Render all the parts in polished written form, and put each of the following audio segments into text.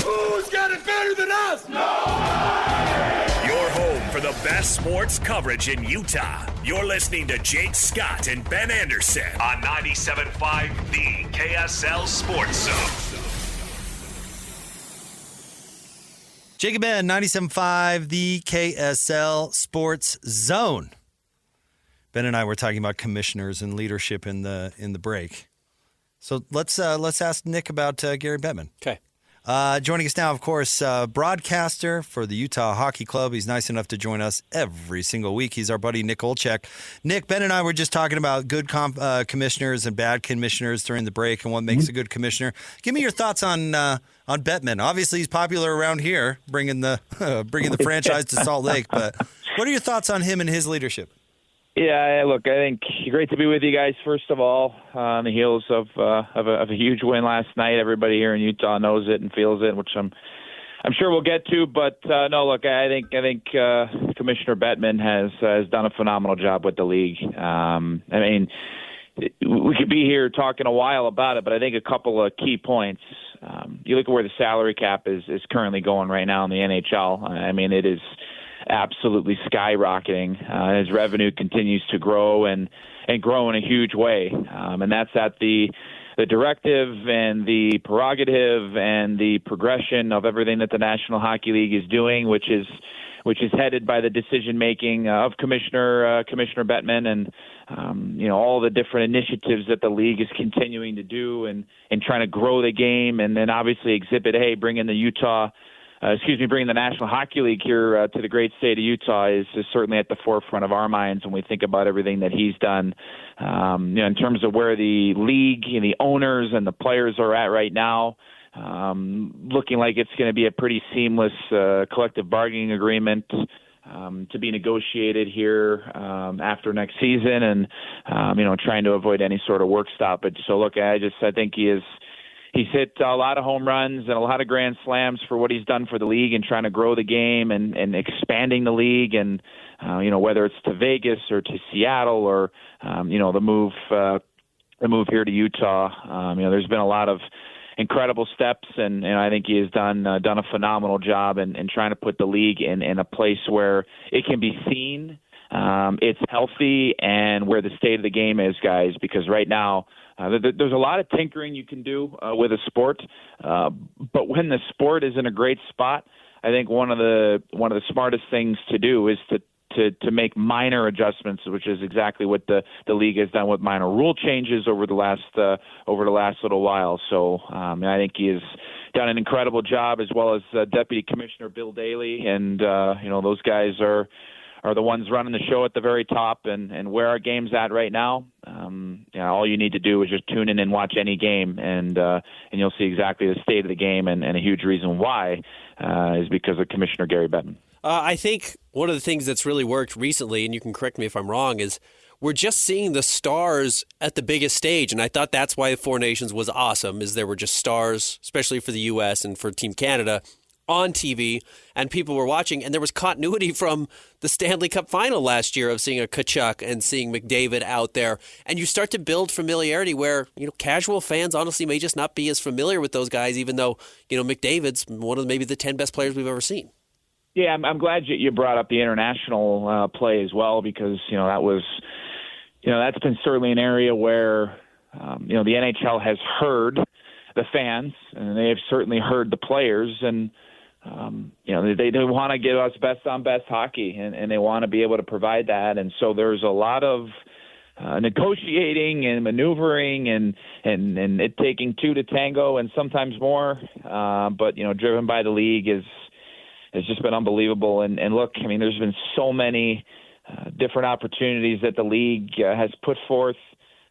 Who's got it better than us? Your home for the best sports coverage in Utah. You're listening to Jake Scott and Ben Anderson on 97.5 The KSL Sports Zone. Jake and Ben, 97.5 The KSL Sports Zone. Ben and I were talking about commissioners and leadership in the break. So let's ask Nick about Gary Bettman. Okay. Joining us now, of course, broadcaster for the Utah Hockey Club. He's nice enough to join us every single week. He's our buddy Nick Olczyk. Nick, Ben and I were just talking about good commissioners and bad commissioners during the break and what makes a good commissioner. Give me your thoughts on Bettman. Obviously, he's popular around here, bringing the franchise to Salt Lake. But what are your thoughts on him and his leadership? Yeah, look, I think great to be with you guys, first of all, on the heels of a huge win last night. Everybody here in Utah knows it and feels it, which I'm sure we'll get to. But no, look, I think Commissioner Bettman has done a phenomenal job with the league. I mean, we could be here talking a while about it, but I think a couple of key points. You look at where the salary cap is currently going right now in the NHL. I mean, it is absolutely skyrocketing. His revenue continues to grow and grow in a huge way. And that's at the directive and the prerogative and the progression of everything that the National Hockey League is doing, which is headed by the decision making of Commissioner Bettman and all the different initiatives that the league is continuing to do and trying to grow the game, and then obviously Exhibit A, bringing the National Hockey League here to the great state of Utah is certainly at the forefront of our minds when we think about everything that he's done. In terms of where the league and the owners and the players are at right now, looking like it's going to be a pretty seamless collective bargaining agreement to be negotiated here after next season, and trying to avoid any sort of work stoppage. So look, I think he's hit a lot of home runs and a lot of grand slams for what he's done for the league and trying to grow the game and expanding the league, and whether it's to Vegas or to Seattle or the move here to Utah. There's been a lot of incredible steps, and I think he has done a phenomenal job in trying to put the league in a place where it can be seen, it's healthy, and where the state of the game is, guys. Because right now, there's a lot of tinkering you can do with a sport, but when the sport is in a great spot, I think one of the smartest things to do is to make minor adjustments, which is exactly what the league has done with minor rule changes over the last little while. So I think he has done an incredible job, as well as Deputy Commissioner Bill Daly, and those guys are the ones running the show at the very top, and where our game's at right now. All you need to do is just tune in and watch any game, and you'll see exactly the state of the game, and a huge reason why is because of Commissioner Gary Bettman. I think one of the things that's really worked recently, and you can correct me if I'm wrong, is we're just seeing the stars at the biggest stage. And I thought that's why Four Nations was awesome, is there were just stars, especially for the U.S. and for Team Canada, on TV, and people were watching. And there was continuity from the Stanley Cup final last year of seeing a Tkachuk and seeing McDavid out there. And you start to build familiarity where, casual fans honestly may just not be as familiar with those guys, even though, McDavid's one of maybe the 10 best players we've ever seen. Yeah, I'm glad you brought up the international play as well, because that's been certainly an area where the NHL has heard the fans, and they have certainly heard the players, and they want to give us best on best hockey, and they want to be able to provide that, and so there's a lot of negotiating and maneuvering and it taking two to tango, and sometimes more, but driven by the league has just been unbelievable. And look, I mean, there's been so many different opportunities that the league has put forth,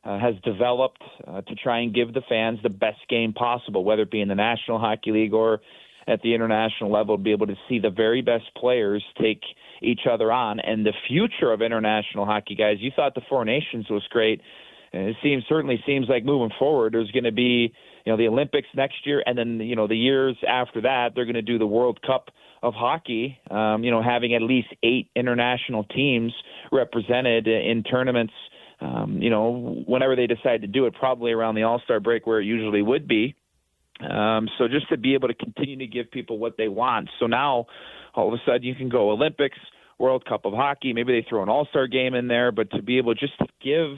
has developed to try and give the fans the best game possible, whether it be in the National Hockey League or at the international level, to be able to see the very best players take each other on. And the future of international hockey, guys, you thought the Four Nations was great. And it certainly seems like moving forward, there's going to be, the Olympics next year, and then, the years after that, they're going to do the World Cup of hockey, having at least 8 international teams represented in tournaments, whenever they decide to do it, probably around the All-Star break where it usually would be. So just to be able to continue to give people what they want. So now all of a sudden you can go Olympics, World Cup of Hockey, maybe they throw an all-star game in there, but to be able just to give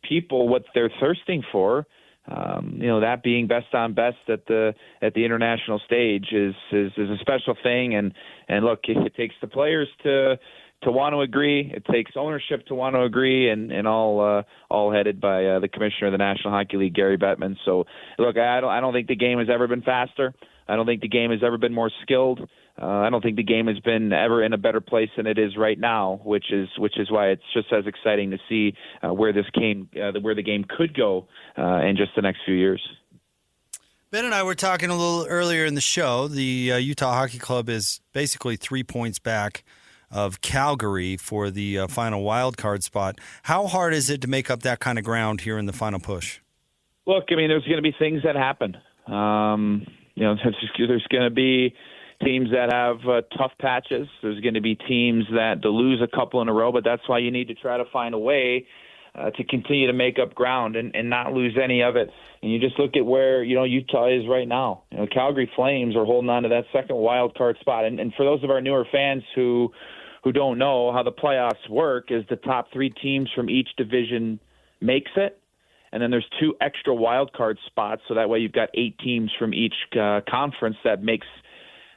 people what they're thirsting for, that being best on best at the international stage is a special thing. And look, it takes the players to want to agree. It takes ownership to want to agree, and all headed by the commissioner of the National Hockey League, Gary Bettman. So look, I don't think the game has ever been faster. I don't think the game has ever been more skilled. I don't think the game has been ever in a better place than it is right now, which is why it's just as exciting to see where the game could go in just the next few years. Ben and I were talking a little earlier in the show. The Utah Hockey Club is basically 3 points back of Calgary for the final wild card spot. How hard is it to make up that kind of ground here in the final push? Look, I mean, there's going to be things that happen. There's going to be teams that have tough patches. There's going to be teams that lose a couple in a row, but that's why you need to try to find a way to continue to make up ground and not lose any of it. And you just look at where, Utah is right now. Calgary Flames are holding on to that second wild card spot. And for those of our newer fans who don't know how the playoffs work, is the top 3 teams from each division makes it. And then there's 2 extra wild card spots, so that way you've got 8 teams from each conference that makes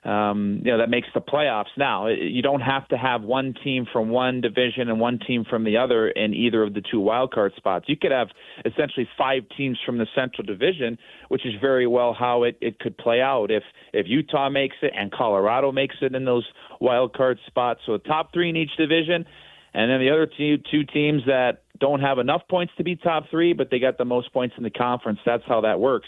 the playoffs. Now, you don't have to have one team from one division and one team from the other in either of the 2 wild card spots. You could have essentially 5 teams from the Central Division, which is very well how it could play out if Utah makes it and Colorado makes it in those wild card spots. So the top 3 in each division. And then the other 2 teams that don't have enough points to be top 3, but they got the most points in the conference. That's how that works.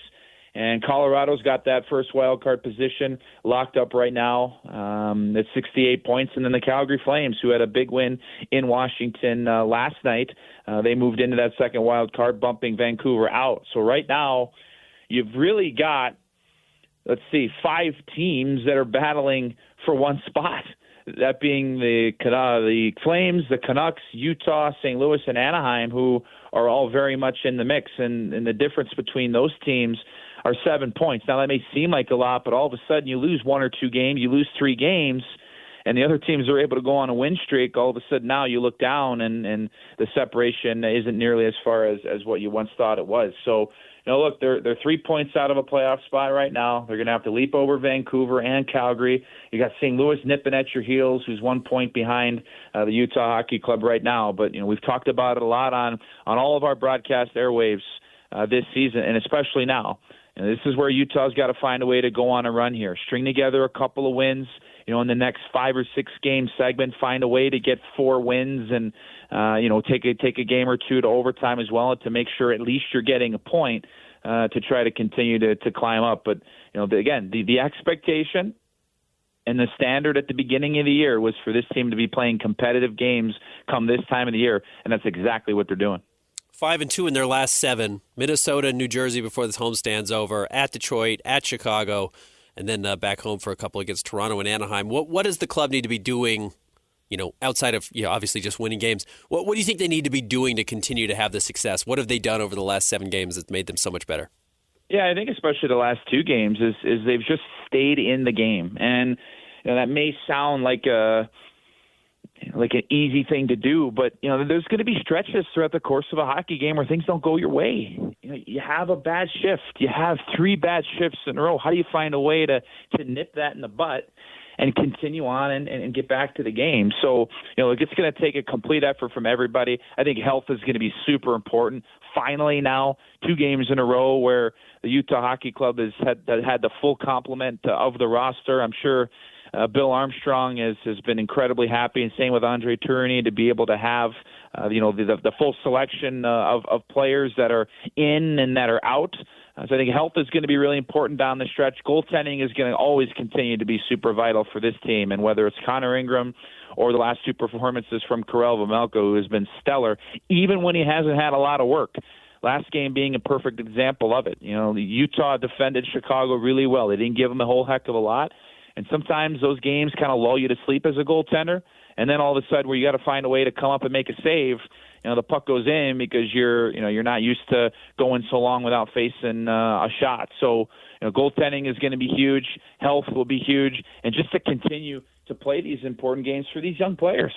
And Colorado's got that first wild card position locked up right now at 68 points. And then the Calgary Flames, who had a big win in Washington last night, they moved into that second wild card, bumping Vancouver out. So right now, you've really got, 5 teams that are battling for one spot. That being the Flames, the Canucks, Utah, St. Louis, and Anaheim, who are all very much in the mix. And the difference between those teams are 7 points. Now, that may seem like a lot, but all of a sudden you lose 1 or 2 games, you lose 3 games, and the other teams are able to go on a win streak. All of a sudden now you look down, and the separation isn't nearly as far as what you once thought it was. So, look, they're 3 points out of a playoff spot right now. They're going to have to leap over Vancouver and Calgary. You got St. Louis nipping at your heels, who's 1 point behind the Utah Hockey Club right now. But we've talked about it a lot on all of our broadcast airwaves this season, and especially now. This is where Utah's got to find a way to go on a run here, string together a couple of wins. In the next 5 or 6 game segment, find a way to get 4 wins and take a game or 2 to overtime as well to make sure at least you're getting a point to try to continue to climb up. But again, the expectation and the standard at the beginning of the year was for this team to be playing competitive games come this time of the year, and that's exactly what they're doing. 5-2 in their last 7. Minnesota, New Jersey before this homestand's over. At Detroit, at Chicago, and then back home for a couple against Toronto and Anaheim. What does the club need to be doing, outside of obviously just winning games? What do you think they need to be doing to continue to have the success? What have they done over the last 7 games that's made them so much better? Yeah, I think especially the last 2 games is they've just stayed in the game, and that may sound like an easy thing to do, but there's going to be stretches throughout the course of a hockey game where things don't go your way. You have a bad shift. You have 3 bad shifts in a row. How do you find a way to nip that in the butt and continue on and get back to the game? So, it's going to take a complete effort from everybody. I think health is going to be super important. Finally now, 2 games in a row where the Utah Hockey Club has had the full complement of the roster. I'm sure Bill Armstrong has been incredibly happy, and same with Andre Tourigny, to be able to have the full selection of players that are in and that are out. So I think health is going to be really important down the stretch. Goaltending is going to always continue to be super vital for this team, and whether it's Connor Ingram or the last 2 performances from Karel Vejmelka, who has been stellar, even when he hasn't had a lot of work. Last game being a perfect example of it. Utah defended Chicago really well. They didn't give them a whole heck of a lot. And sometimes those games kind of lull you to sleep as a goaltender, and then all of a sudden where you got to find a way to come up and make a save, the puck goes in because you're not used to going so long without facing a shot. So goaltending is going to be huge. Health will be huge. And just to continue to play these important games for these young players.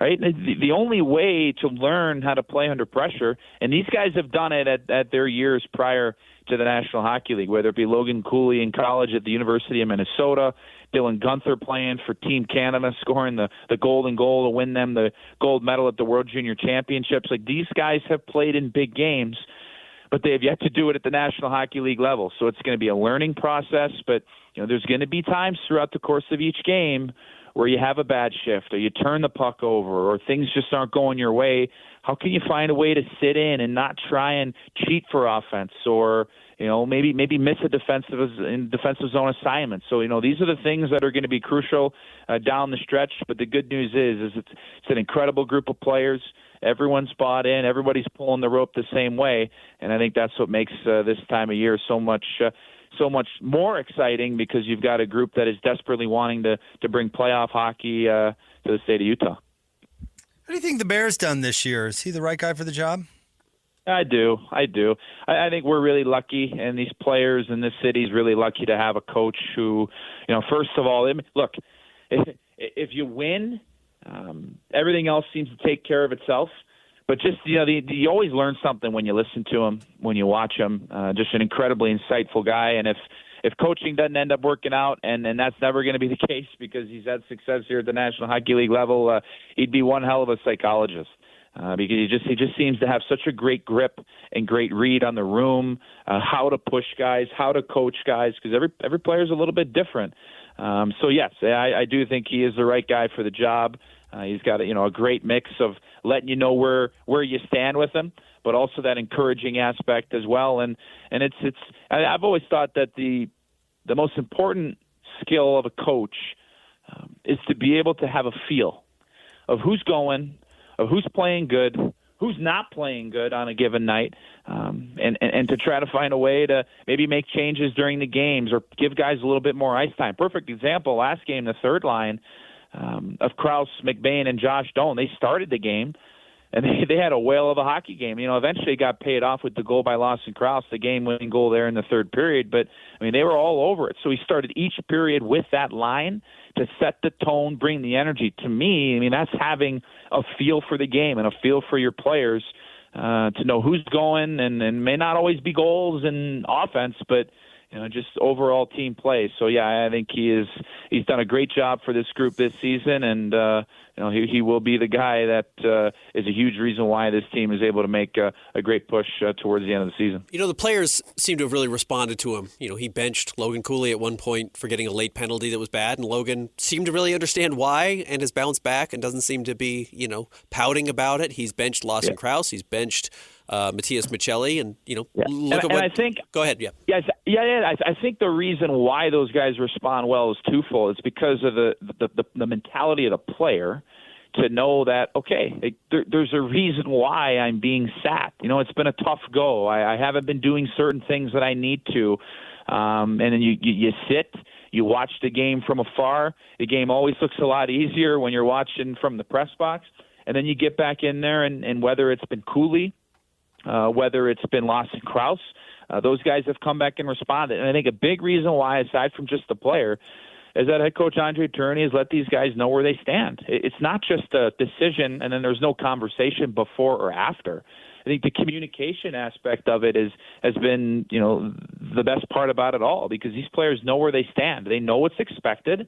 Right? The only way to learn how to play under pressure, and these guys have done it at their years prior to the National Hockey League, whether it be Logan Cooley in college at the University of Minnesota, Dylan Gunther playing for Team Canada, scoring the golden goal to win them the gold medal at the World Junior Championships. Like, these guys have played in big games, but they have yet to do it at the National Hockey League level. So it's going to be a learning process, but there's going to be times throughout the course of each game where you have a bad shift or you turn the puck over or things just aren't going your way. How can you find a way to sit in and not try and cheat for offense or maybe miss a defensive zone assignment? So these are the things that are going to be crucial down the stretch. But the good news is it's an incredible group of players. Everyone's bought in. Everybody's pulling the rope the same way, and I think that's what makes this time of year so much more exciting, because you've got a group that is desperately wanting to bring playoff hockey to the state of Utah. What do you think the Bears done this year? Is he the right guy for the job? I do. I think we're really lucky, and these players in this city is really lucky to have a coach who, first of all, look, if you win, everything else seems to take care of itself. But just, you always learn something when you listen to him, when you watch him. Just an incredibly insightful guy. And if coaching doesn't end up working out, and that's never going to be the case because he's had success here at the National Hockey League level, he'd be one hell of a psychologist. Because he just seems to have such a great grip and great read on the room, how to push guys, how to coach guys, because every player is a little bit different. So yes, I do think he is the right guy for the job. He's got a great mix of letting you know where you stand with him, but also that encouraging aspect as well. And I've always thought that the most important skill of a coach is to be able to have a feel of who's going, of who's playing good, who's not playing good on a given night, and to try to find a way to maybe make changes during the games or give guys a little bit more ice time. Perfect example, last game, the third line of Krause, McBain, and Josh Doan. They started the game, and they had a whale of a hockey game. Eventually it got paid off with the goal by Lawson Krause, the game-winning goal there in the third period. But, they were all over it. So he started each period with that line to set the tone, bring the energy. To me, that's having a feel for the game and a feel for your players to know who's going, and may not always be goals and offense, but just overall team play. So yeah, I think he's done a great job for this group this season, and he will be the guy that is a huge reason why this team is able to make a great push towards the end of the season. The players seem to have really responded to him. He benched Logan Cooley at one point for getting a late penalty that was bad, and Logan seemed to really understand why and has bounced back and doesn't seem to be, pouting about it. He's benched Lawson Krause. He's benched Matthias Michelli, and look at what. I think, go ahead. I think the reason why those guys respond well is twofold. It's because of the mentality of the player to know that there's a reason why I'm being sat. It's been a tough go. I haven't been doing certain things that I need to, and then you sit. You watch the game from afar. The game always looks a lot easier when you're watching from the press box, and then you get back in there, and whether it's been Cooley, whether it's been Lawson Krause, those guys have come back and responded. And I think a big reason why, aside from just the player, is that head coach Andre Tourigny has let these guys know where they stand. It's not just a decision and then there's no conversation before or after. I think the communication aspect of it has been, the best part about it all, because these players know where they stand. They know what's expected.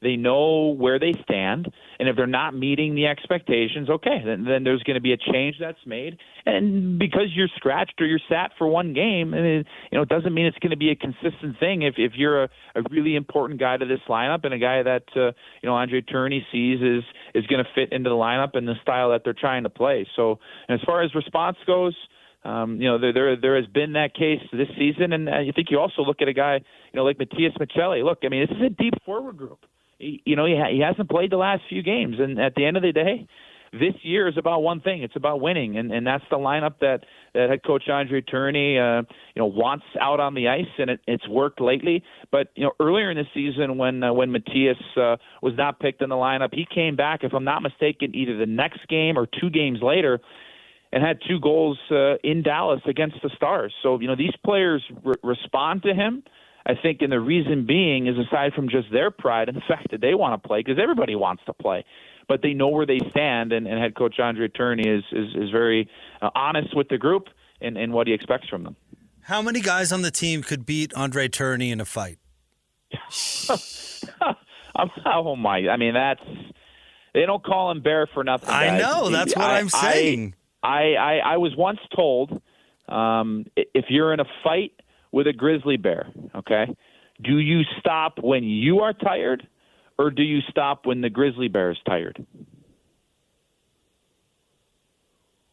They know where they stand, and if they're not meeting the expectations, then there's going to be a change that's made. And because you're scratched or you're sat for one game, it doesn't mean it's going to be a consistent thing. If you're a really important guy to this lineup and a guy that Andre Tourigny sees is going to fit into the lineup and the style that they're trying to play. So as far as response goes, there has been that case this season, and I think you also look at a guy like Matthias Michelli. Look, this is a deep forward group. He hasn't played the last few games, and at the end of the day, this year is about one thing. It's about winning, and that's the lineup that head coach Andre Tourigny wants out on the ice, and it's worked lately. But earlier in the season when Matthias was not picked in the lineup, he came back, if I'm not mistaken, either the next game or 2 games later, and had 2 goals in Dallas against the Stars. So these players respond to him. I think, and the reason being is aside from just their pride and the fact that they want to play, because everybody wants to play, but they know where they stand, and head coach Andre Turney is very honest with the group and what he expects from them. How many guys on the team could beat Andre Turney in a fight? Oh my! I mean, they don't call him Bear for nothing. Guys. I know. That's what I'm saying. I was once told, if you're in a fight with a grizzly bear, okay, do you stop when you are tired, or do you stop when the grizzly bear is tired?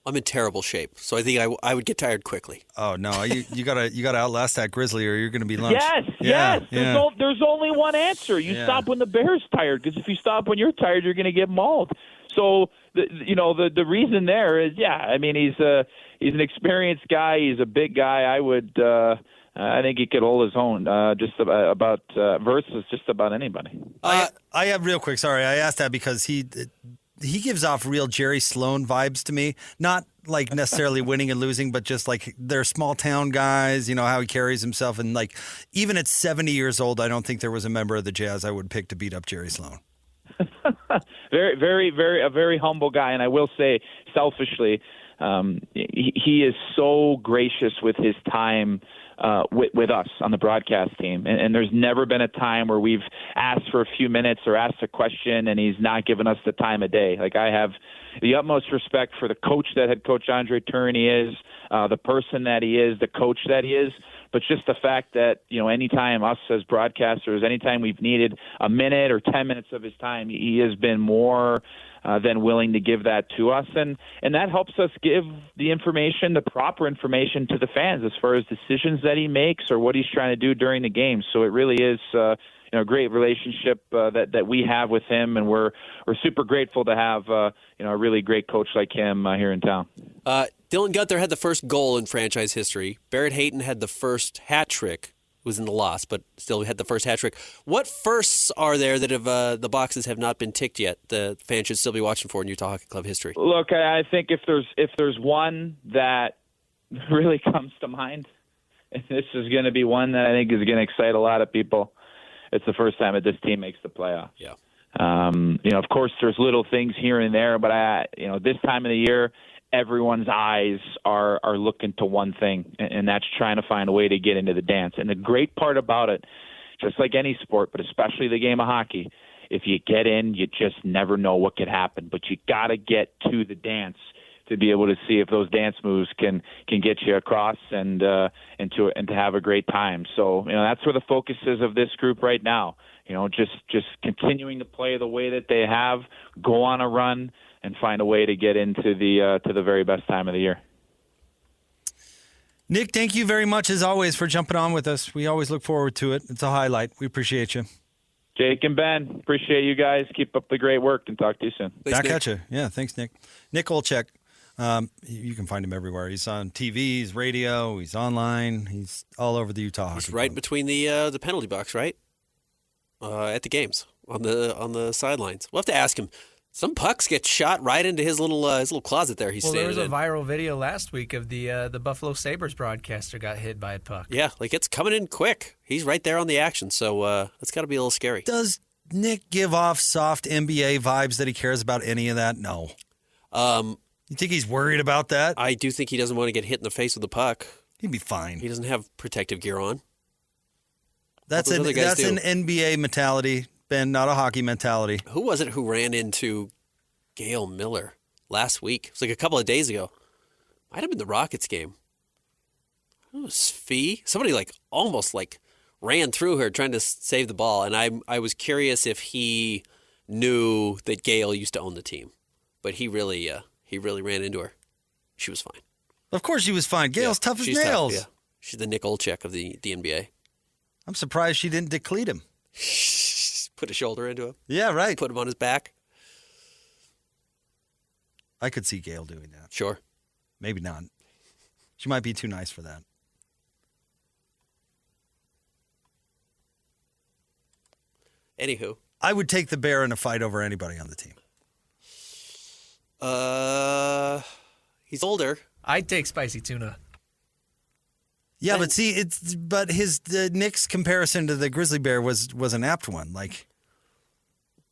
I'm in terrible shape, so I think I would get tired quickly. Oh no, you gotta outlast that grizzly, or you're gonna be lunched. Yes. There's only one answer. You stop when the bear's tired, because if you stop when you're tired, you're gonna get mauled. So the reason there is, I mean, he's an experienced guy. He's a big guy. I think he could hold his own versus just about anybody. I have real quick. Sorry, I asked that because he gives off real Jerry Sloan vibes to me. Not like necessarily winning and losing, but just like they're small town guys. You know how he carries himself, and like even at 70 years old, I don't think there was a member of the Jazz I would pick to beat up Jerry Sloan. Very, very, very, a very humble guy, and I will say, selfishly, he is so gracious with his time with us on the broadcast team. And there's never been a time where we've asked for a few minutes or asked a question and he's not given us the time of day. Like, I have the utmost respect for the coach that head coach Andre Turney is, the person that he is, the coach that he is. But just the fact that, anytime us as broadcasters, anytime we've needed a minute or 10 minutes of his time, he has been more than willing to give that to us. And that helps us give the information, the proper information to the fans as far as decisions that he makes or what he's trying to do during the game. So it really is a great relationship that we have with him, and we're super grateful to have a really great coach like him here in town. Dylan Gunther had the first goal in franchise history. Barrett Hayton had the first hat trick. It was in the loss, but still had the first hat trick. What firsts are there that have the boxes have not been ticked yet? The fans should still be watching for in Utah Hockey Club history. Look, I think if there's one that really comes to mind, and this is going to be one that I think is going to excite a lot of people, it's the first time that this team makes the playoffs. Yeah. Of course, there's little things here and there, but this time of the year, everyone's eyes are looking to one thing, and that's trying to find a way to get into the dance. And the great part about it, just like any sport, but especially the game of hockey, if you get in, you just never know what could happen. But you got to get to the dance to be able to see if those dance moves can get you across and to have a great time. So that's where the focus is of this group right now. Just continuing to play the way that they have, go on a run, and find a way to get into the very best time of the year. Nick, thank you very much as always for jumping on with us. We always look forward to it. It's a highlight. We appreciate you. Jake and Ben, appreciate you guys. Keep up the great work, and talk to you soon. Back at you. Yeah, thanks, Nick. Nick Olczyk. You can find him everywhere. He's on TV, he's radio, he's online, he's all over the Utah Hockey He's right Club. between the penalty box, right? At the games on the sidelines. We'll have to ask him. Some pucks get shot right into his little closet there. He's standing in. There was a viral video last week of the Buffalo Sabres broadcaster got hit by a puck. Yeah, like it's coming in quick. He's right there on the action, so it's got to be a little scary. Does Nick give off soft NBA vibes that he cares about any of that? No. You think he's worried about that? I do think he doesn't want to get hit in the face with the puck. He'd be fine. He doesn't have protective gear on. That's an NBA mentality, Ben, not a hockey mentality. Who was it who ran into Gail Miller last week? It was like a couple of days ago. Might have been the Rockets game. It was Fee. Somebody almost ran through her trying to save the ball, and I was curious if he knew that Gail used to own the team, but he really ran into her. She was fine. Of course she was fine. Gail's tough as nails. Tough, yeah. She's the Nick Olczyk of the NBA. I'm surprised she didn't decleat him. Put a shoulder into him. Yeah, right. Put him on his back. I could see Gail doing that. Sure. Maybe not. She might be too nice for that. Anywho. I would take the Bear in a fight over anybody on the team. He's older. I'd take spicy tuna. Yeah, And- but see, his Nick's comparison to the grizzly bear was an apt one. Like,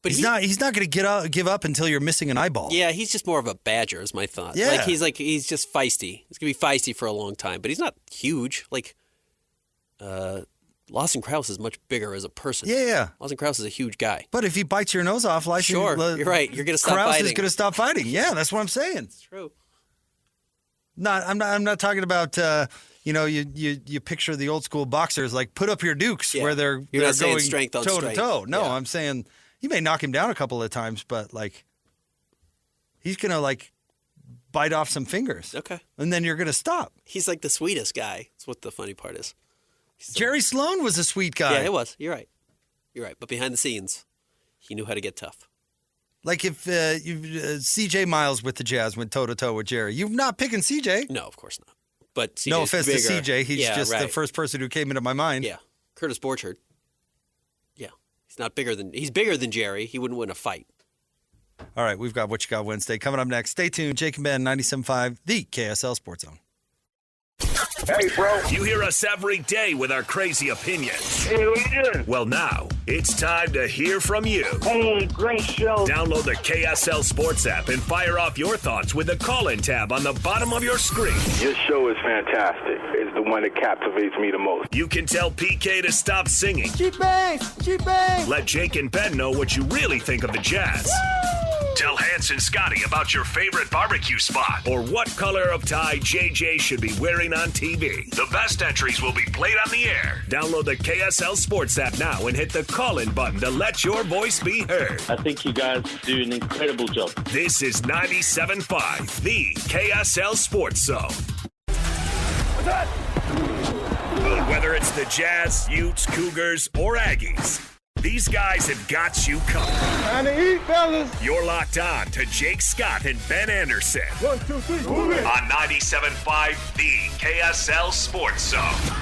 but he's not going to give up until you're missing an eyeball. Yeah, he's just more of a badger, is my thought. Yeah. He's just feisty. He's gonna be feisty for a long time, but he's not huge. Like, Lawson Krause is much bigger as a person. Yeah. Lawson Krause is a huge guy. But if he bites your nose off, Sure, you're right. You're gonna stop Krause fighting. is going to stop fighting. Yeah, that's what I'm saying. It's true. I'm not talking about you picture the old school boxers like put up your dukes Yeah. where they're You're not saying going strength on toe strength. to toe. No, Yeah. I'm saying you may knock him down a couple of times, but like he's gonna like bite off some fingers. Okay. And then you're gonna stop. He's like the sweetest guy. That's what the funny part is. Jerry Sloan was a sweet guy. Yeah, it was. You're right. But behind the scenes, he knew how to get tough. Like if CJ Miles with the Jazz went toe to toe with Jerry, you're not picking CJ. No, of course not. But CJ's No offense bigger. to CJ, he's just the right. first person who came into my mind. Yeah, Curtis Borchardt. Yeah, he's bigger than Jerry. He wouldn't win a fight. All right, we've got What You Got Wednesday coming up next. Stay tuned. Jake and Ben, 97.5, the KSL Sports Zone. Hey, bro. You hear us every day with our crazy opinions. Hey, what you doing? Well, now it's time to hear from you. Hey, great show. Download the KSL Sports app and fire off your thoughts with the call-in tab on the bottom of your screen. Your show is fantastic. It's the one that captivates me the most. You can tell PK to stop singing. Cheap bang. Let Jake and Ben know what you really think of the Jazz. Tell Hans and Scotty about your favorite barbecue spot or what color of tie JJ should be wearing on TV. The best entries will be played on the air. Download the KSL Sports app now and hit the call-in button to let your voice be heard. I think you guys do an incredible job. This is 97.5, the KSL Sports Zone. Whether it's the Jazz, Utes, Cougars, or Aggies, these guys have got you covered. Time to eat, fellas. You're locked on to Jake Scott and Ben Anderson 1, 2, 3, move it. on 97.5, the KSL Sports Zone.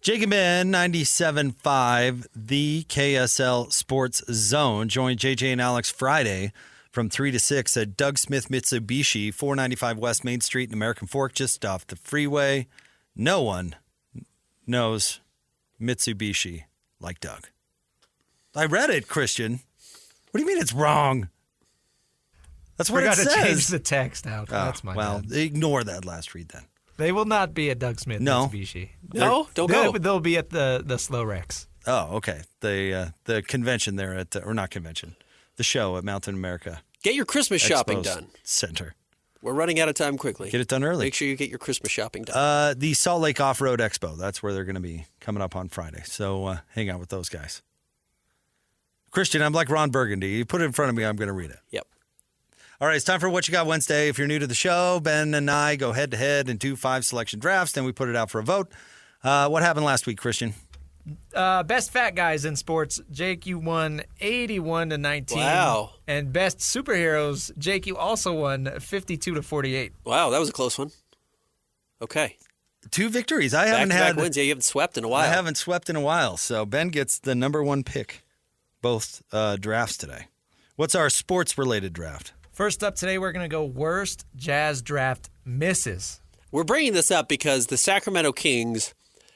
Jake and Ben, 97.5, the KSL Sports Zone. Join JJ and Alex Friday from 3 to 6 at Doug Smith Mitsubishi, 495 West Main Street in American Fork, just off the freeway. No one knows Mitsubishi like Doug. I read it, Christian. What do you mean it's wrong? That's what it Forgot to says. change the text out. That's my bad. Ignore that last read then. They will not be at Doug Smith No. Mitsubishi. No, don't go. They'll be at the Slow Rex. Oh, okay. The convention there at or not convention, the show at Mountain America Get your Christmas shopping Expos done. Center. We're running out of time quickly. Get it done early. Make sure you get your Christmas shopping done. The Salt Lake Off-Road Expo. That's where they're going to be coming up on Friday. So hang out with those guys. Christian, I'm like Ron Burgundy. You put it in front of me, I'm going to read it. Yep. All right, it's time for What You Got Wednesday. If you're new to the show, Ben and I go head-to-head and do 5 selection drafts. Then we put it out for a vote. What happened last week, Christian? Best fat guys in sports, Jake, you won 81-19. Wow. And best superheroes, Jake, you also won 52-48. Wow, that was a close one. Okay. 2 victories. I haven't Back-to-back had. wins. Yeah, you haven't swept in a while. I haven't swept in a while. So Ben gets the number 1 pick, both drafts today. What's our sports-related draft? First up today, we're going to go worst Jazz draft misses. We're bringing this up because the Sacramento Kings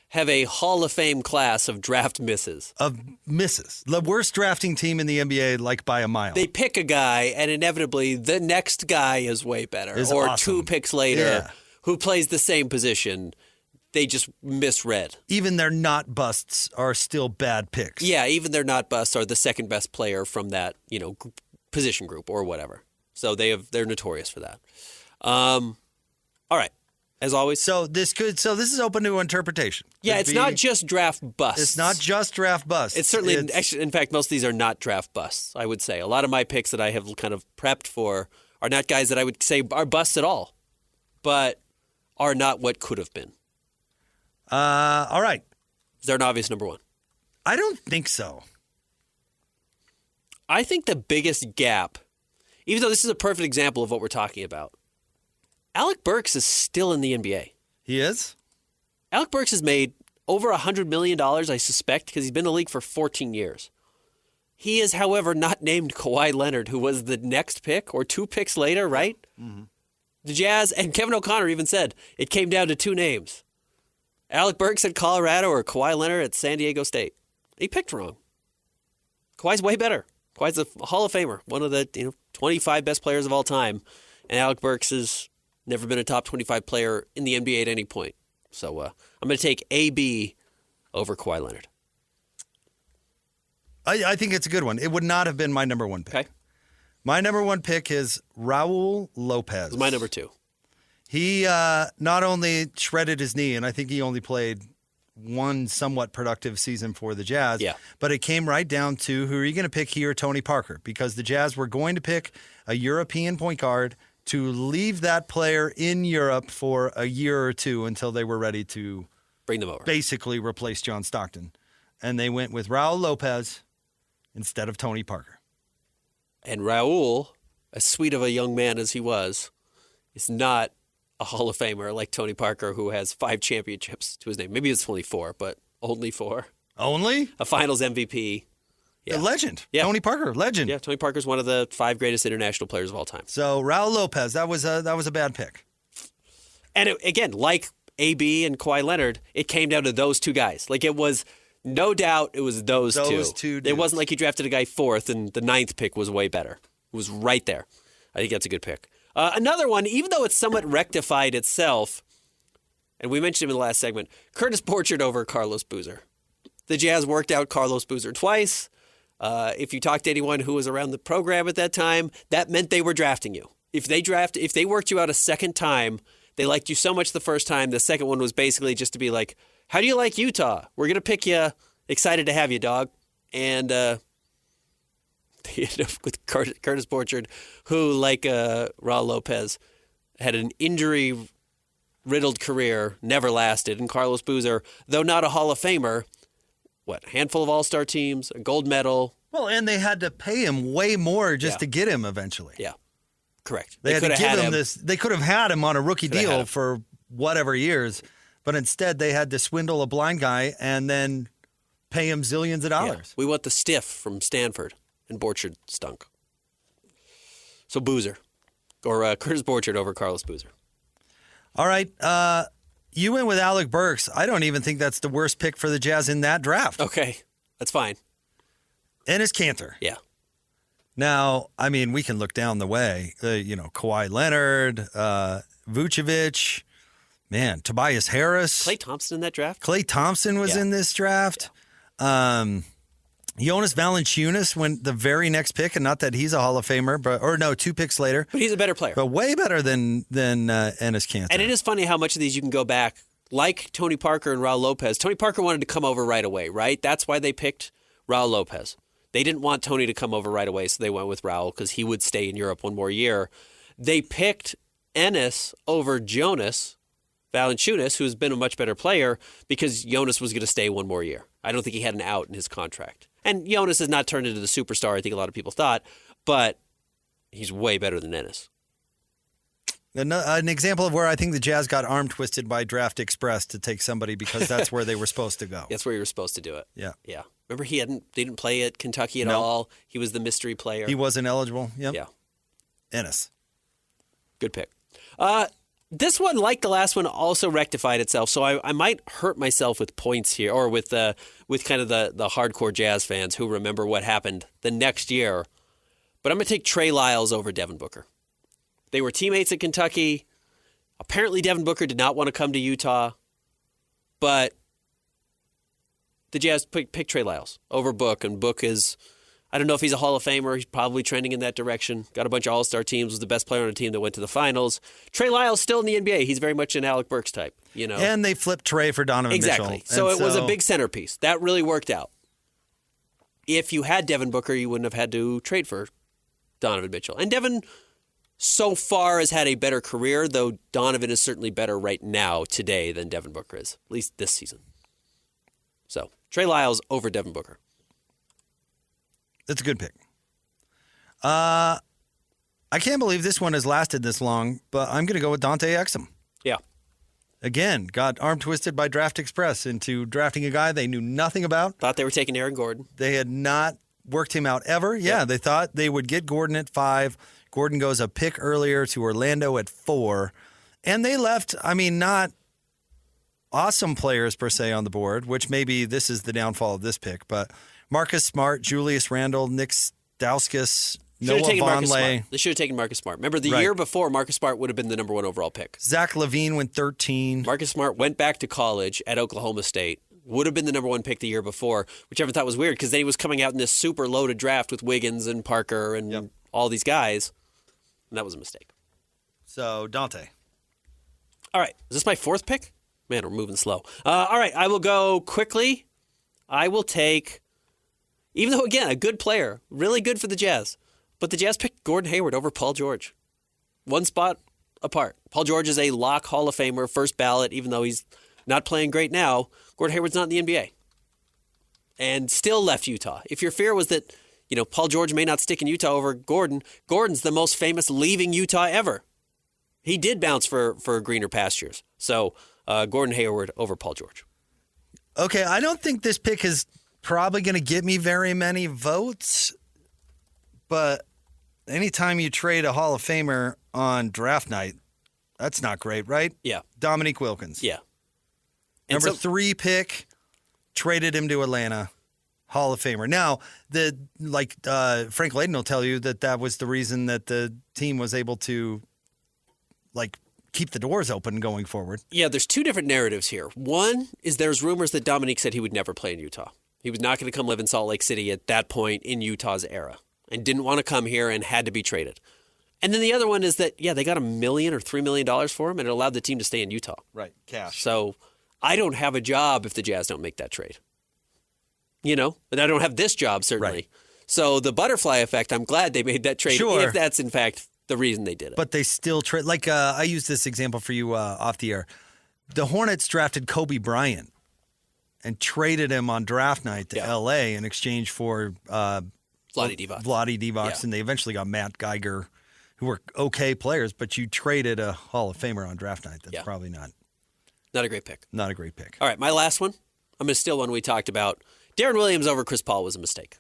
have a Hall of Fame class of draft misses. Of misses. The worst drafting team in the NBA, like by a mile. They pick a guy, and inevitably the next guy is way better. Is or awesome. 2 picks later, Yeah. who plays the same position. They just misread. Even their not busts are still bad picks. Yeah, even their not busts are the second best player from that, position group or whatever. So they're notorious for that. All right. As always. So this is open to interpretation. Yeah, Could it's be- not just draft busts. It's not just draft busts. It's certainly, actually, in fact, most of these are not draft busts, I would say. A lot of my picks that I have kind of prepped for are not guys that I would say are busts at all, but are not what could have been. All right. Is there an obvious number 1? I don't think so. I think the biggest gap, even though this is a perfect example of what we're talking about, Alec Burks is still in the NBA. He is? Alec Burks has made over $100 million, I suspect, because he's been in the league for 14 years. He is, however, not named Kawhi Leonard, who was the next pick or 2 picks later, right? Mm-hmm. The Jazz, and Kevin O'Connor even said it came down to 2 names. Alec Burks at Colorado or Kawhi Leonard at San Diego State. He picked wrong. Kawhi's way better. Kawhi's a Hall of Famer, one of the 25 best players of all time. And Alec Burks has never been a top 25 player in the NBA at any point. So I'm going to take AB over Kawhi Leonard. I think it's a good one. It would not have been my number 1 pick. Okay. My number 1 pick is Raul Lopez. It's my number 2. He not only shredded his knee, and I think he only played one somewhat productive season for the Jazz, but it came right down to who are you going to pick, he or Tony Parker? Because the Jazz were going to pick a European point guard to leave that player in Europe for a year or 2 until they were ready to bring them over, basically replace John Stockton. And they went with Raul Lopez instead of Tony Parker. And Raul, as sweet of a young man as he was, is not a Hall of Famer like Tony Parker, who has 5 championships to his name. Maybe it's only 4, but only 4. Only? A Finals MVP. A legend. Yeah. Tony Parker, legend. Yeah, Tony Parker's one of the 5 greatest international players of all time. So Raul Lopez, that was a bad pick. And again, like AB and Kawhi Leonard, it came down to those 2 guys. Like it was no doubt it was those two. Those 2 dudes. It wasn't like he drafted a guy 4th and the 9th pick was way better. It was right there. I think that's a good pick. Another one, even though it's somewhat rectified itself, and we mentioned him in the last segment, Curtis Borchard over Carlos Boozer. The Jazz worked out Carlos Boozer twice. If you talked to anyone who was around the program at that time, that meant they were drafting you. If they worked you out a second time, they liked you so much the first time, the second one was basically just to be like, how do you like Utah? We're going to pick you. Excited to have you, dog. And they ended up with Curtis Borchard, who, like Raul Lopez, had an injury-riddled career, never lasted. And Carlos Boozer, though not a Hall of Famer, handful of all-star teams, a gold medal. Well, and they had to pay him way more just to get him eventually. Yeah, correct. They had to give him this. They could have had him on a rookie deal for whatever years, but instead they had to swindle a blind guy and then pay him zillions of dollars. Yeah. We want the stiff from Stanford, and Borchard stunk. So Boozer, or Curtis Borchard over Carlos Boozer. All right. You went with Alec Burks. I don't even think that's the worst pick for the Jazz in that draft. Okay, that's fine. Enes Kanter. Yeah. Now, I mean, we can look down the way. Kawhi Leonard, Vucevic, Tobias Harris. Klay Thompson in that draft? Klay Thompson was in this draft. Yeah. Jonas Valanciunas went the very next pick, and not that he's a Hall of Famer, 2 picks later. But he's a better player. But way better than Enes Kanter. And it is funny how much of these you can go back, like Tony Parker and Raul Lopez. Tony Parker wanted to come over right away, right? That's why they picked Raul Lopez. They didn't want Tony to come over right away, so they went with Raul because he would stay in Europe one more year. They picked Enes over Jonas Valanciunas, who's been a much better player, because Jonas was going to stay one more year. I don't think he had an out in his contract. And Jonas has not turned into the superstar I think a lot of people thought, but he's way better than Enes. An example of where I think the Jazz got arm twisted by Draft Express to take somebody because that's where they were supposed to go. That's where you were supposed to do it. Yeah. Yeah. Remember, he didn't play at Kentucky at all. He was the mystery player. He wasn't eligible. Yep. Yeah. Ennis. Good pick. This one, like the last one, also rectified itself. So I might hurt myself with points here, or with kind of the hardcore Jazz fans who remember what happened the next year. But I'm going to take Trey Lyles over Devin Booker. They were teammates at Kentucky. Apparently, Devin Booker did not want to come to Utah, but the Jazz picked Trey Lyles over Book, and Book is, I don't know if he's a Hall of Famer. He's probably trending in that direction. Got a bunch of all-star teams, was the best player on a team that went to the finals. Trey Lyles still in the NBA. He's very much an Alec Burks type, you know. And they flipped Trey for Donovan Mitchell. Exactly. So it was a big centerpiece. That really worked out. If you had Devin Booker, you wouldn't have had to trade for Donovan Mitchell. And Devin, so far, has had a better career, though Donovan is certainly better right now, today, than Devin Booker is, at least this season. So, Trey Lyles over Devin Booker. That's a good pick. I can't believe this one has lasted this long, but I'm going to go with Dante Exum. Yeah. Again, got arm twisted by Draft Express into drafting a guy they knew nothing about. Thought they were taking Aaron Gordon. They had not worked him out ever. Yeah, They thought they would get Gordon at 5, Gordon goes a pick earlier to Orlando at 4. And they left, not awesome players per se on the board, which maybe this is the downfall of this pick, but Marcus Smart, Julius Randle, Nick Stauskas, Noah Vonleh. They should have taken Marcus Smart. Remember, the year before, Marcus Smart would have been the number 1 overall pick. Zach LaVine went 13. Marcus Smart went back to college at Oklahoma State. Would have been the number 1 pick the year before, which everyone thought was weird because then he was coming out in this super loaded draft with Wiggins and Parker and all these guys. And that was a mistake. So, Dante. All right. Is this my 4th pick? Man, we're moving slow. All right. I will go quickly. I will take, even though, again, a good player, really good for the Jazz, but the Jazz picked Gordon Hayward over Paul George. 1 spot apart. Paul George is a lock Hall of Famer, first ballot, even though he's not playing great now. Gordon Hayward's not in the NBA. And still left Utah. If your fear was that, Paul George may not stick in Utah over Gordon, Gordon's the most famous leaving Utah ever. He did bounce for greener pastures. So, Gordon Hayward over Paul George. Okay, I don't think this pick is probably going to get me very many votes, but anytime you trade a Hall of Famer on draft night, that's not great, right? Yeah. Dominique Wilkins. Yeah. Number 3 pick, traded him to Atlanta, Hall of Famer. Now, Frank Layden will tell you that was the reason that the team was able to, keep the doors open going forward. Yeah, there's 2 different narratives here. One is there's rumors that Dominique said he would never play in Utah. He was not going to come live in Salt Lake City at that point in Utah's era and didn't want to come here and had to be traded. And then the other one is that, they got $1 million or $3 million for him and it allowed the team to stay in Utah. Right, cash. So I don't have a job if the Jazz don't make that trade. And I don't have this job, certainly. Right. So the butterfly effect, I'm glad they made that trade Sure. if that's, in fact, the reason they did it. But they still trade. I used this example for you off the air. The Hornets drafted Kobe Bryant and traded him on draft night to L.A. in exchange for Vlade Divac. Yeah. And they eventually got Matt Geiger, who were okay players, but you traded a Hall of Famer on draft night. That's probably not a great pick. Not a great pick. All right, my last one. I'm going to steal one we talked about. Darren Williams over Chris Paul was a mistake.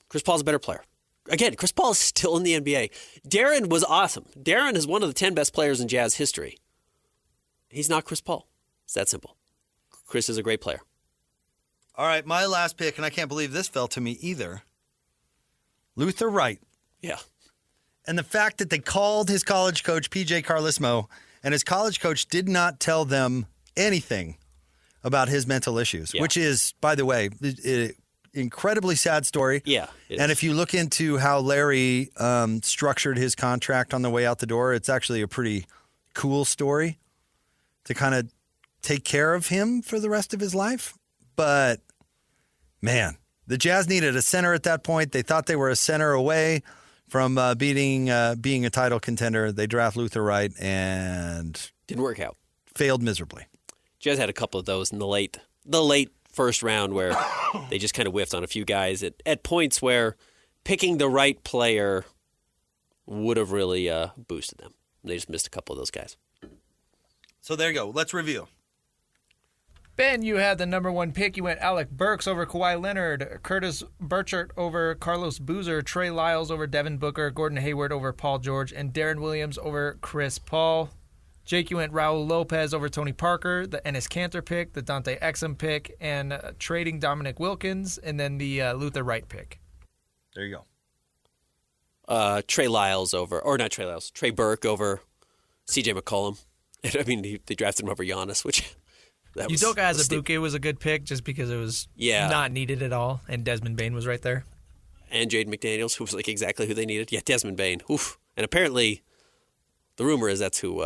Chris Paul's a better player. Again, Chris Paul is still in the NBA. Darren was awesome. Darren is one of the 10 best players in Jazz history. He's not Chris Paul. It's that simple. Chris is a great player. All right, my last pick, and I can't believe this fell to me either. Luther Wright. Yeah. And the fact that they called his college coach, P.J. Carlesimo, and his college coach did not tell them anything about his mental issues, which is, by the way, incredibly sad story. Yeah. And if you look into how Larry structured his contract on the way out the door, it's actually a pretty cool story to kind of take care of him for the rest of his life. But, man, the Jazz needed a center at that point. They thought they were a center away from being a title contender. They draft Luther Wright and didn't work out. Failed miserably. Jazz had a couple of those in the late first round where they just kind of whiffed on a few guys at points where picking the right player would have really boosted them. They just missed a couple of those guys. So there you go. Let's review. Ben, you had the number 1 pick. You went Alec Burks over Kawhi Leonard, Curtis Burchert over Carlos Boozer, Trey Lyles over Devin Booker, Gordon Hayward over Paul George, and Darren Williams over Chris Paul. Jake, you went Raul Lopez over Tony Parker, the Enes Kanter pick, the Dante Exum pick, and trading Dominic Wilkins, and then the Luther Wright pick. There you go. Trey Burke over C.J. McCollum. I mean, they drafted him over Giannis, which... Udoka Azubuike was a good pick just because it was not needed at all, and Desmond Bane was right there. And Jaden McDaniels, who was exactly who they needed. Yeah, Desmond Bane. Oof. And apparently, the rumor is that's who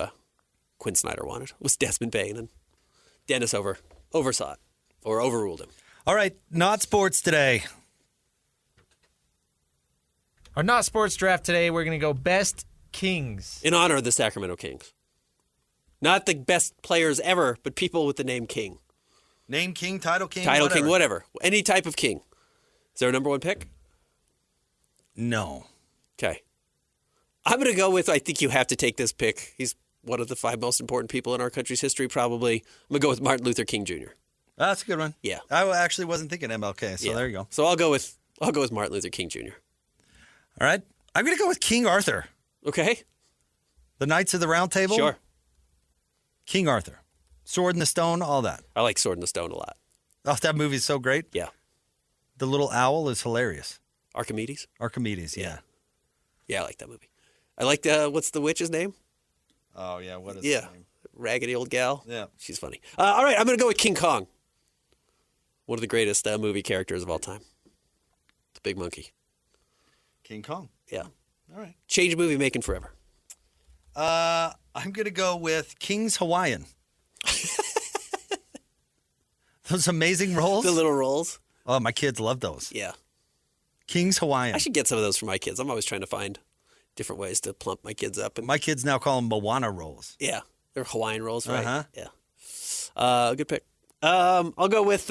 Quinn Snyder wanted, was Desmond Bane, and Dennis oversaw it, or overruled him. All right, not sports today. Our not sports draft today, we're going to go best Kings. In honor of the Sacramento Kings. Not the best players ever, but people with the name King. Name King, title King, King, whatever. Any type of King. Is there a number 1 pick? No. Okay. I'm going to go with, I think you have to take this pick. He's one of the 5 most important people in our country's history, probably. I'm going to go with Martin Luther King Jr. That's a good one. Yeah. I actually wasn't thinking MLK, so there you go. So I'll go with Martin Luther King Jr. All right. I'm going to go with King Arthur. Okay. The Knights of the Round Table? Sure. King Arthur. Sword in the Stone, all that. I like Sword in the Stone a lot. Oh, that movie's so great. Yeah. The little owl is hilarious. Archimedes? Archimedes, yeah. Yeah, I like that movie. I like what's the witch's name? Oh, yeah. What is Yeah. his name? Raggedy old gal. Yeah. She's funny. All right, I'm going to go with King Kong. One of the greatest movie characters of all time. The big monkey. King Kong. Yeah. All right. Change movie making forever. I'm going to go with King's Hawaiian. Those amazing rolls. The little rolls. Oh, my kids love those. Yeah. King's Hawaiian. I should get some of those for my kids. I'm always trying to find different ways to plump my kids up. And My kids now call them Moana rolls. yeah, they're Hawaiian rolls, right? Uh-huh. Yeah. Good pick. I'll go with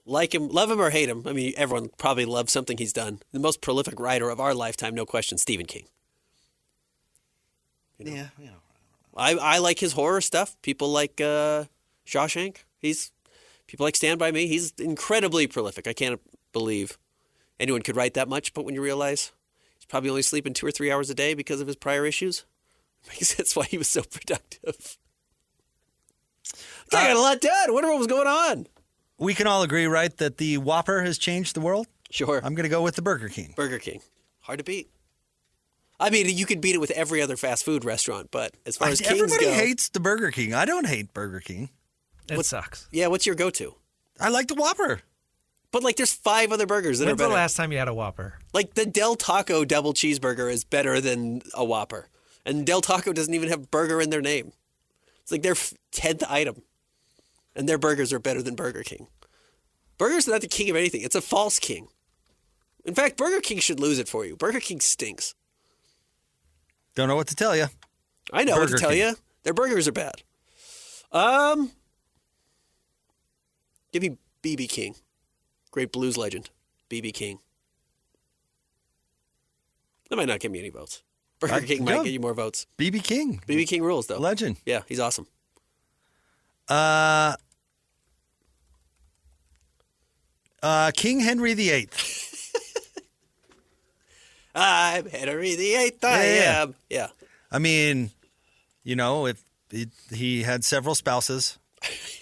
like him, love him or hate him. I mean, everyone probably loves something he's done. The most prolific writer of our lifetime, no question, Stephen King. Yeah. I like his horror stuff. People like Shawshank. People like Stand By Me. He's incredibly prolific. I can't believe anyone could write that much, but when you realize he's probably only sleeping 2 or 3 hours a day because of his prior issues, it makes sense why he was so productive. I got a lot done. I wonder what was going on. We can all agree, right, that the Whopper has changed the world? Sure. I'm going to go with the Burger King. Burger King. Hard to beat. I mean, you could beat it with every other fast food restaurant, but as far as Kings Everybody go, hates the Burger King. I don't hate Burger King. It sucks. yeah, what's your go-to? I like the Whopper. But like, there's 5 other burgers that When's are better. the last time you had a Whopper? Like the Del Taco double cheeseburger is better than a Whopper, and Del Taco doesn't even have burger in their name. It's like their 10th item, and their burgers are better than Burger King. Burger's not the king of anything. It's a false king. In fact, Burger King should lose it for you. Burger King stinks. Don't know what to tell you. I know what Burger to tell King. you. Their burgers are bad. Give me B.B. King. Great blues legend. B.B. King. That might not give me any votes. Burger King might get you more votes. B.B. King. B.B. King rules, though. Legend. Yeah, he's awesome. King Henry VIII. I'm Henry VIII, I Yeah. am. Yeah. I mean, you know, if he had several spouses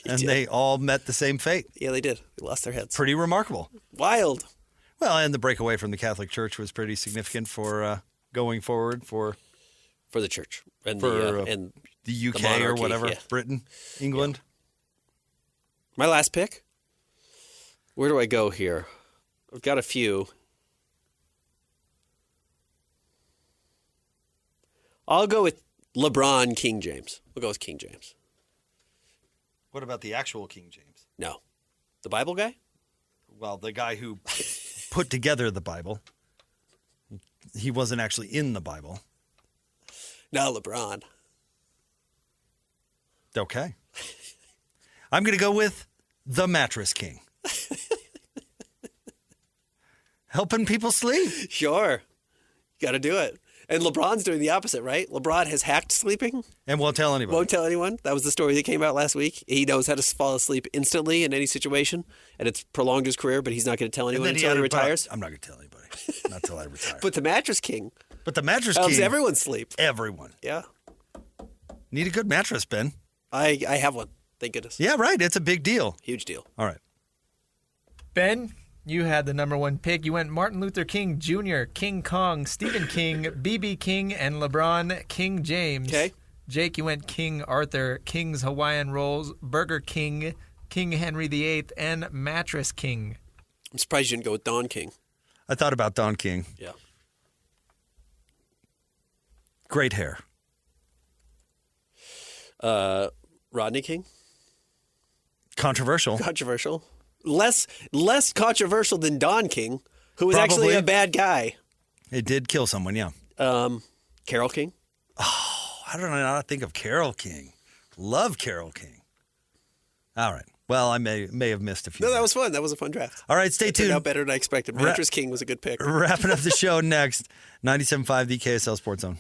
and they all met the same fate. Yeah, they did. They lost their heads. Pretty remarkable. Wild. Well, and the breakaway from the Catholic Church was pretty significant for going forward for For the church. And For, and the UK the monarchy, or whatever, yeah. Britain, England. my last pick. Where do I go here? I've got a few. I'll go with LeBron King James. We'll go with King James. What about the actual King James? No. The Bible guy? Well, the guy who put together the Bible. He wasn't actually in the Bible. No, LeBron. Okay. I'm going to go with the Mattress King. Helping people sleep. Sure. You got to do it. And LeBron's doing the opposite, right? LeBron has hacked sleeping. And won't tell anybody. Won't tell anyone. That was the story that came out last week. He knows how to fall asleep instantly in any situation, and it's prolonged his career, but he's not going to tell anyone And then until he added, "But retires. I'm not going to tell anybody. Not till I retire. But the Mattress King But the Mattress helps King. everyone sleep. Everyone. Yeah. Need a good mattress, Ben. I have one. Thank goodness. Yeah, right. It's a big deal. Huge deal. All right. Ben, you had the number one pick. You went Martin Luther King Jr., King Kong, Stephen King, B.B. King, and LeBron King James. Okay. Jake, you went King Arthur, King's Hawaiian Rolls, Burger King, King Henry VIII, and Mattress King. I'm surprised you didn't go with Don King. I thought about Don King. Yeah. Great hair. Rodney King? Controversial. Controversial. Less controversial than Don King, who was actually Probably. a bad guy. It did kill someone, yeah. Carole King? How did I not think of Carole King? Love Carole King. All right. Well, I may have missed a few. No, that was fun. That was a fun draft. All right, stay It turned tuned. out better than I expected. Mattress King was a good pick. Wrapping up the show next. 97.5 the KSL Sports Zone.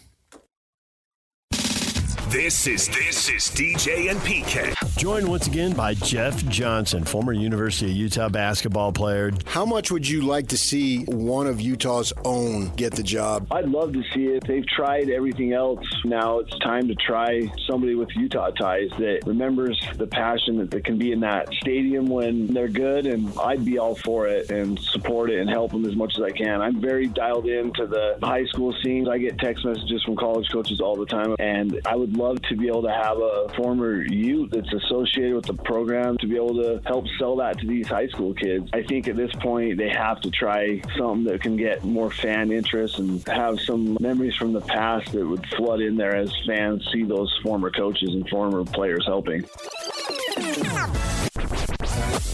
This is DJ and PK. Joined once again by Jeff Johnson, former University of Utah basketball player. How much would you like to see one of Utah's own get the job? I'd love to see it. They've tried everything else. Now it's time to try somebody with Utah ties that remembers the passion that can be in that stadium when they're good, and I'd be all for it and support it and help them as much as I can. I'm very dialed into the high school scene. I get text messages from college coaches all the time, and I would love to be able to have a former Ute that's associated with the program to be able to help sell that to these high school kids. I think at this point they have to try something that can get more fan interest and have some memories from the past that would flood in there as fans see those former coaches and former players helping.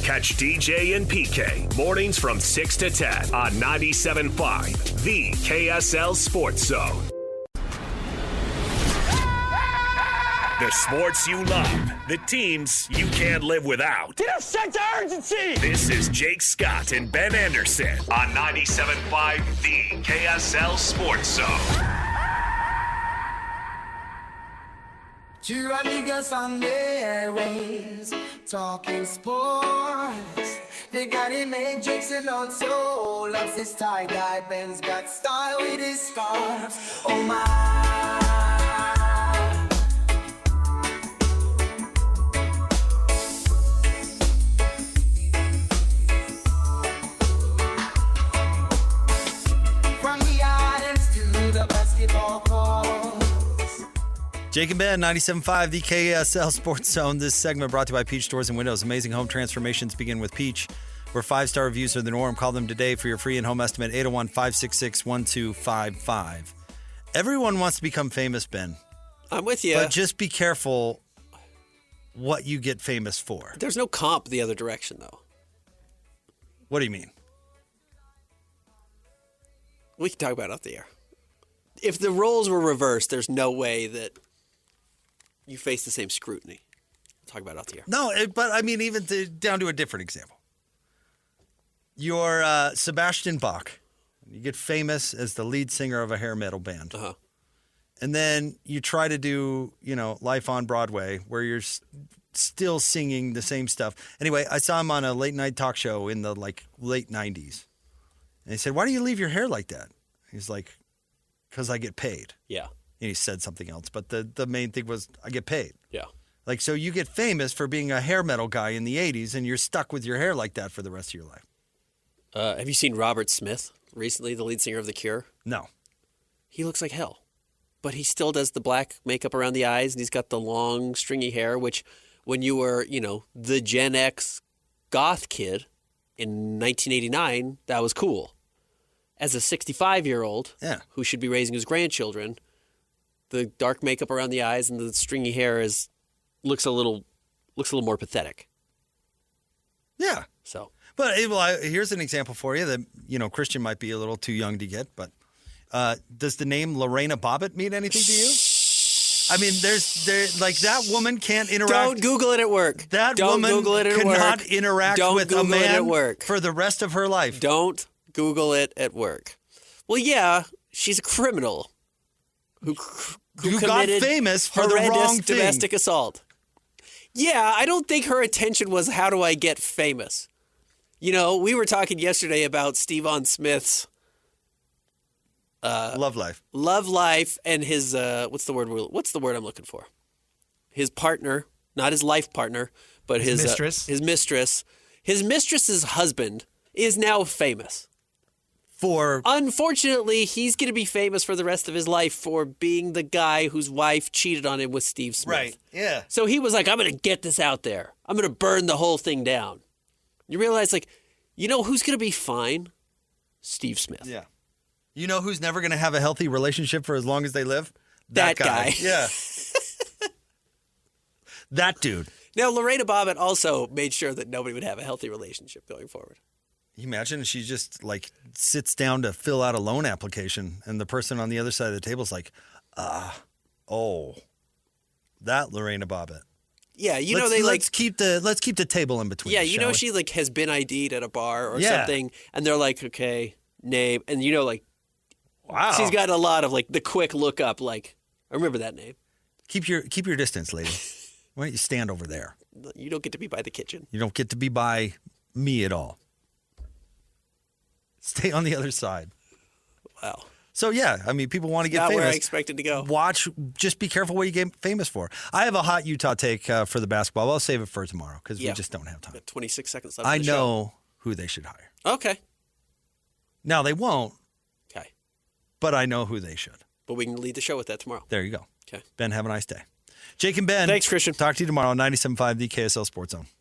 Catch DJ and PK mornings from 6 to 10 on 97.5, the KSL Sports Zone. The sports you love, the teams you can't live without. Get a sense of urgency! This is Jake Scott and Ben Anderson on 97.5, the KSL Sports Zone. Two amigos on the airwaves, talking sports. They got it made, Jake's and also loves his tie-dye. Ben's got style with his scarves. Oh my. From the islands to the basketball court. Jake and Ben, 97.5, the KSL Sports Zone. This segment brought to you by Peach Doors and Windows. Amazing home transformations begin with Peach, where 5-star reviews are the norm. Call them today for your free in-home estimate, 801-566-1255. Everyone wants to become famous, Ben. I'm with you. But just be careful what you get famous for. There's no comp the other direction, though. What do you mean? We can talk about it off the air. If the roles were reversed, there's no way that you face the same scrutiny. We'll talk about it off the air. No, but I mean, even down to a different example. You're Sebastian Bach. You get famous as the lead singer of a hair metal band. Uh-huh. And then you try to do, Life on Broadway, where you're still singing the same stuff. Anyway, I saw him on a late night talk show in the late 90s. And he said, "Why do you leave your hair like that?" He's like, "Because I get paid." Yeah. And he said something else, but the main thing was, I get paid. Yeah. So you get famous for being a hair metal guy in the 80s, and you're stuck with your hair like that for the rest of your life. Have you seen Robert Smith recently, the lead singer of The Cure? No. He looks like hell. But he still does the black makeup around the eyes, and he's got the long, stringy hair, which when you were, the Gen X goth kid in 1989, that was cool. As a 65-year-old who should be raising his grandchildren, the dark makeup around the eyes and the stringy hair looks a little more pathetic. Yeah. So, but here's an example for you that Christian might be a little too young to get. But does the name Lorena Bobbitt mean anything to you? I mean, that woman can't interact. Don't Google it at work. That woman cannot interact with a man for the rest of her life. Don't Google it at work. Well, yeah, she's a criminal who got famous for the wrong thing. Domestic assault. Yeah, I don't think her intention was, how do I get famous? We were talking yesterday about Stevon Smith's love life and his what's the word I'm looking for? His partner, not his life partner, but his mistress. His mistress's husband is now famous. Unfortunately, he's going to be famous for the rest of his life for being the guy whose wife cheated on him with Steve Smith. Right, yeah. So he was like, I'm going to get this out there. I'm going to burn the whole thing down. You realize, who's going to be fine? Steve Smith. Yeah. You know who's never going to have a healthy relationship for as long as they live? That guy. Yeah. That dude. Now, Lorena Bobbitt also made sure that nobody would have a healthy relationship going forward. You imagine she just sits down to fill out a loan application and the person on the other side of the table is like, that Lorena Bobbitt. Yeah, let's keep the table in between. Yeah, she has been ID'd at a bar or something, and they're like, okay, name, and wow, she's got a lot of the quick look up. I remember that name. Keep your distance, lady. Why don't you stand over there? You don't get to be by the kitchen. You don't get to be by me at all. Stay on the other side. Wow. So, yeah, I mean, people want to get Not famous. where I expected to go. Just be careful what you get famous for. I have a hot Utah take for the basketball. I'll save it for tomorrow because we just don't have time. Got 26 seconds left. I in the know who they should hire. show. Okay. Now, they won't. Okay. But I know who they should. But we can lead the show with that tomorrow. There you go. Okay. Ben, have a nice day. Jake and Ben. Thanks, Christian. Talk to you tomorrow on 97.5 the KSL Sports Zone.